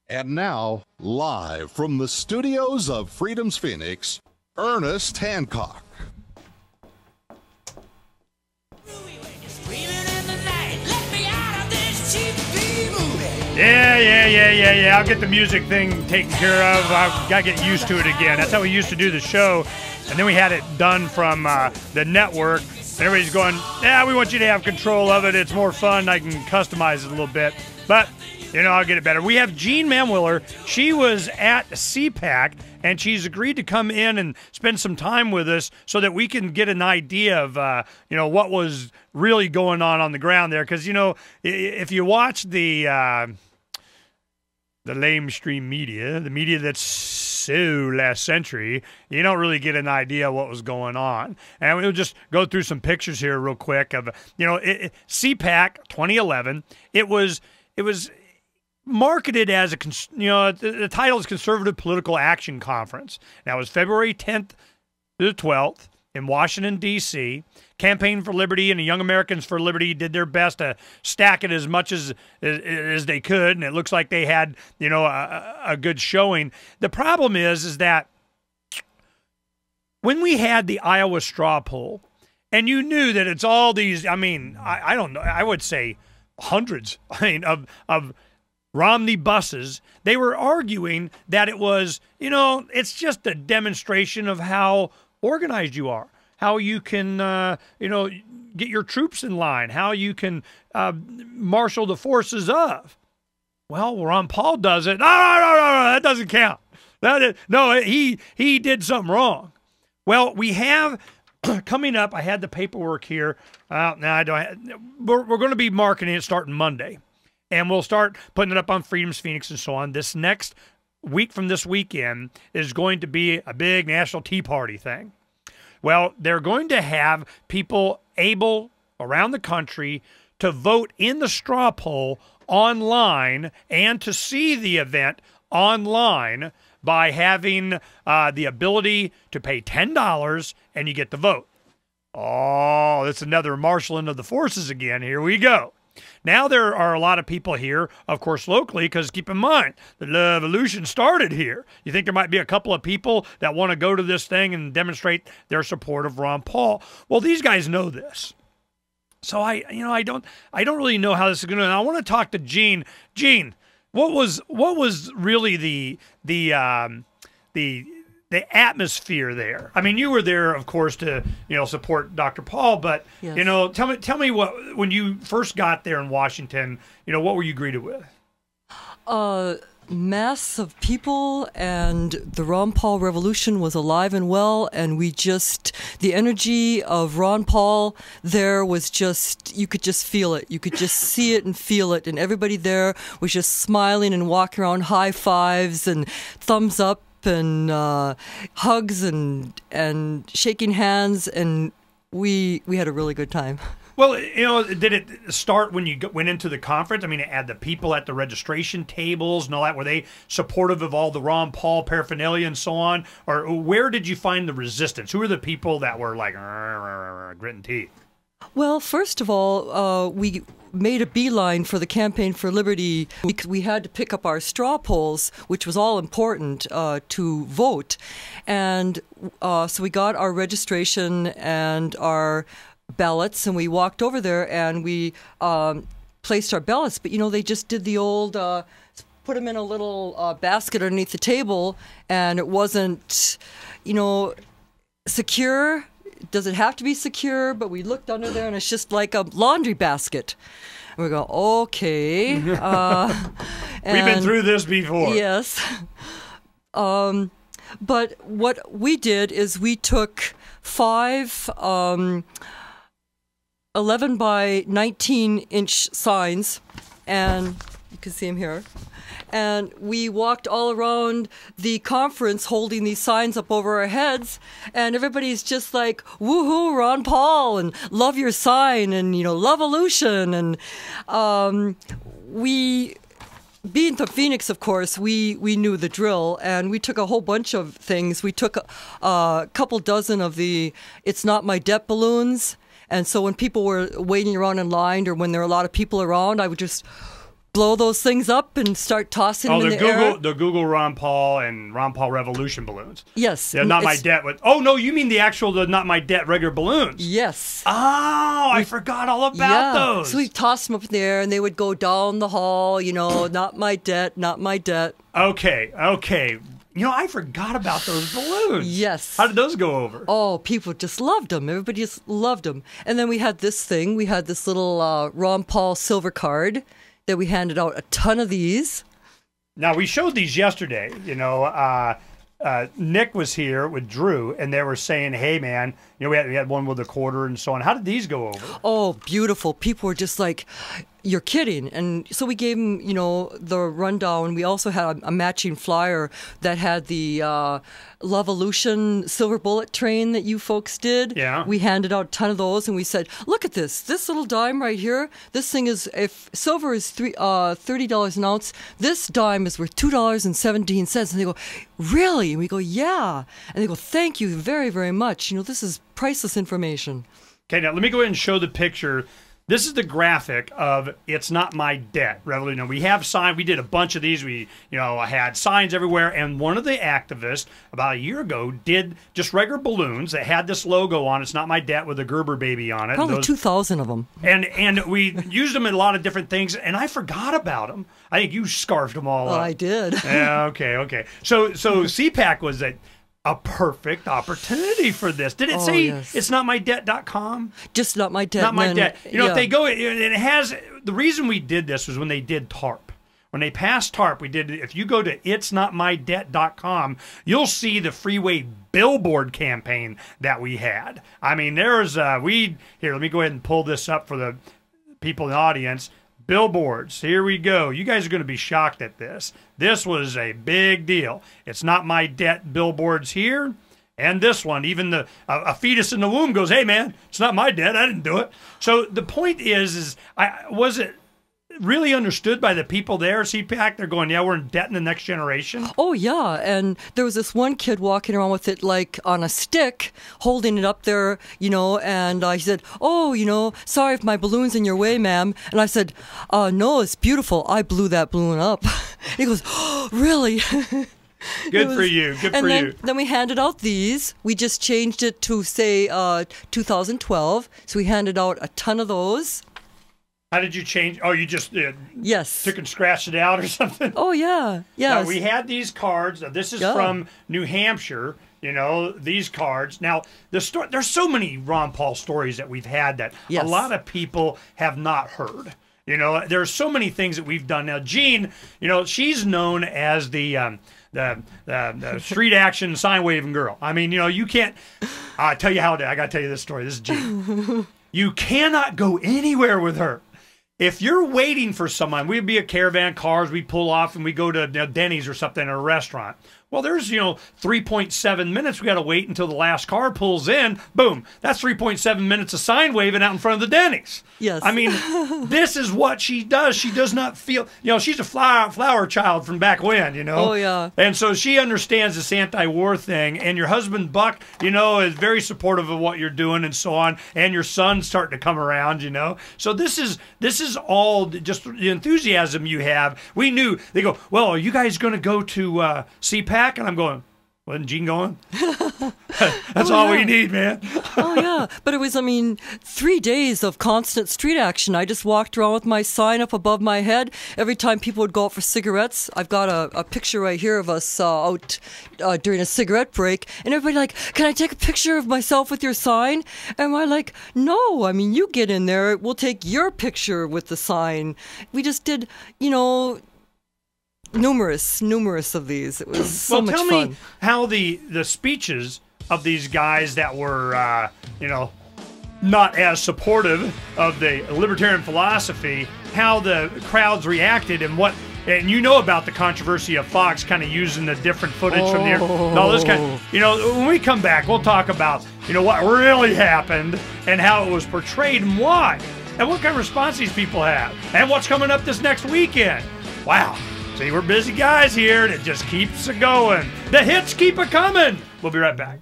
And now, live from the studios of Freedom's Phoenix, Ernest Hancock. Yeah. I'll get the music thing taken care of. I've got to get used to it again. That's how we used to do the show. And then we had it done from the network. And everybody's going, yeah, we want you to have control of it. It's more fun. I can customize it a little bit. But, you know, I'll get it better. We have Jeanne Manwiller. She was at CPAC, and she's agreed to come in and spend some time with us so that we can get an idea of, what was really going on the ground there. Because, if you watch the lamestream media, the media that's so last century, you don't really get an idea what was going on. And we'll just go through some pictures here real quick of, CPAC 2011. It was marketed as the title is Conservative Political Action Conference. Now, it was February 10th to the 12th in Washington, D.C. Campaign for Liberty and the Young Americans for Liberty did their best to stack it as much as they could, and it looks like they had, a good showing. The problem is that when we had the Iowa straw poll, and you knew that it's all these, I don't know, I would say hundreds, of Romney buses, they were arguing that it was, it's just a demonstration of how organized you are, how you can, get your troops in line, how you can marshal the forces of. Well, Ron Paul does it. No, that doesn't count. He did something wrong. Well, we have coming up, I had the paperwork here. Now I don't. We're going to be marketing it starting Monday. And we'll start putting it up on Freedom's Phoenix and so on. This next week from this weekend is going to be a big National Tea Party thing. Well, they're going to have people able around the country to vote in the straw poll online and to see the event online by having the ability to pay $10 and you get the vote. Oh, that's another marshaling of the forces again. Here we go. Now there are a lot of people here, of course, locally, because keep in mind, the revolution started here. You think there might be a couple of people that want to go to this thing and demonstrate their support of Ron Paul. Well, these guys know this. So I don't really know how this is going to. I want to talk to Jeanne. Jeanne, what was really the atmosphere there? I mean, you were there, of course, to support Dr. Paul, but yes. Tell me what, when you first got there in Washington, what were you greeted with? Mass of people, and the Ron Paul revolution was alive and well, and the energy of Ron Paul there was just, you could just feel it. You could just see it and feel it, and everybody there was just smiling and walking around, high fives and thumbs up and hugs and shaking hands, and we had a really good time. Well, did it start when you went into the conference? I mean, had the people at the registration tables and all that, were they supportive of all the Ron Paul paraphernalia and so on? Or where did you find the resistance? Who were the people that were like gritting teeth? Well, first of all, we made a beeline for the Campaign for Liberty. We had to pick up our straw polls, which was all important to vote. And so we got our registration and our ballots, and we walked over there and we placed our ballots. But, they just did the old put them in a little basket underneath the table, and it wasn't, secure. Does it have to be secure? But we looked under there, and it's just like a laundry basket. And we go, okay. We've been through this before. Yes. But what we did is we took 5 11 by 19-inch signs, and you can see them here. And we walked all around the conference holding these signs up over our heads, and everybody's just like, woohoo, Ron Paul, and love your sign, and, love-olution. And being from Phoenix, of course, we knew the drill, and we took a whole bunch of things. We took a couple dozen of the It's Not My Debt balloons, and so when people were waiting around in line or when there were a lot of people around, I would just blow those things up and start tossing them in the air. The Google Ron Paul and Ron Paul Revolution balloons. Yes. Yeah, Not My Debt. Oh, no, you mean the Not My Debt regular balloons. Yes. Oh, I forgot all about those. So we tossed them up in the air, and they would go down the hall, not my debt, not my debt. Okay. I forgot about those balloons. Yes. How did those go over? Oh, people just loved them. Everybody just loved them. And then we had this thing. We had this little Ron Paul silver card that we handed out a ton of these. Now, we showed these yesterday. Nick was here with Drew, and they were saying, hey, man, we had one with a quarter and so on. How did these go over? Oh, beautiful. People were just like, you're kidding. And so we gave them, the rundown. We also had a matching flyer that had the Levolution silver bullet train that you folks did. Yeah. We handed out a ton of those, and we said, look at this little dime right here. This thing is, if silver is $30 an ounce, this dime is worth $2.17. And they go, really? And we go, yeah. And they go, thank you very, very much. This is priceless information. Okay, now let me go ahead and show the picture. This is the graphic of It's Not My Debt Revolution. We have signs. We did a bunch of these. We, had signs everywhere. And one of the activists about a year ago did just regular balloons that had this logo on. It's Not My Debt with a Gerber baby on it. Probably 2,000 of them. And we used them in a lot of different things. And I forgot about them. I think you scarfed them all up. I did. Yeah. Okay. So CPAC was a perfect opportunity for this. Did it say it's notmydebt.com? Just Not My Debt. Not My Debt. If they go, it has, the reason we did this was when they did TARP. When they passed TARP, if you go to itsnotmydebt.com, you'll see the freeway billboard campaign that we had. I mean, there's, here, let me go ahead and pull this up for the people in the audience. Billboards, here we go. You guys are going to be shocked at this. This was a big deal. It's Not My Debt billboards here, and this one. Even a fetus in the womb goes, hey, man, it's not my debt. I didn't do it. So the point is was it really understood by the people there at CPAC? They're going, yeah, we're in debt in the next generation. Oh, yeah. And there was this one kid walking around with it like on a stick, holding it up there, and he said, oh, sorry if my balloon's in your way, ma'am. And I said, no, it's beautiful. I blew that balloon up. And he goes, oh, really? Good for you. Good for you. Then we handed out these. We just changed it to, say, 2012. So we handed out a ton of those. How did you change? Oh, you just yes took and scratched it out or something? Oh, yeah. Yes. Now, we had these cards. Now, this is from New Hampshire, these cards. Now, there's so many Ron Paul stories that we've had that a lot of people have not heard. There's so many things that we've done. Now, Jeanne, she's known as the street action sign waving girl. I mean, you can't. I tell you I got to tell you this story. This is Jeanne. You cannot go anywhere with her. If you're waiting for someone, we'd be a caravan cars, we pull off and we go to Denny's or something in a restaurant. Well, there's, 3.7 minutes. We got to wait until the last car pulls in. Boom. That's 3.7 minutes of sign waving out in front of the Denny's. Yes. I mean, this is what she does. She does not feel, she's a flower child from back when, Oh, yeah. And so she understands this anti-war thing. And your husband, Buck, is very supportive of what you're doing and so on. And your son's starting to come around, So this is all just the enthusiasm you have. We knew. They go, well, are you guys going to go to CPAC? And I'm going, wasn't Jeanne going? That's all we need, man. Oh, yeah. But it was, 3 days of constant street action. I just walked around with my sign up above my head. Every time people would go out for cigarettes, I've got a picture right here of us out during a cigarette break. And everybody like, can I take a picture of myself with your sign? And I'm like, no, you get in there. We'll take your picture with the sign. We just did, numerous of these. It was so much fun. Tell me how the speeches of these guys that were, not as supportive of the libertarian philosophy, how the crowds reacted and about the controversy of Fox kind of using the different footage from there. All this when we come back, we'll talk about, what really happened and how it was portrayed and why, and what kind of response these people have, and what's coming up this next weekend. Wow. See, we're busy guys here, and it just keeps going. The hits keep a coming. We'll be right back.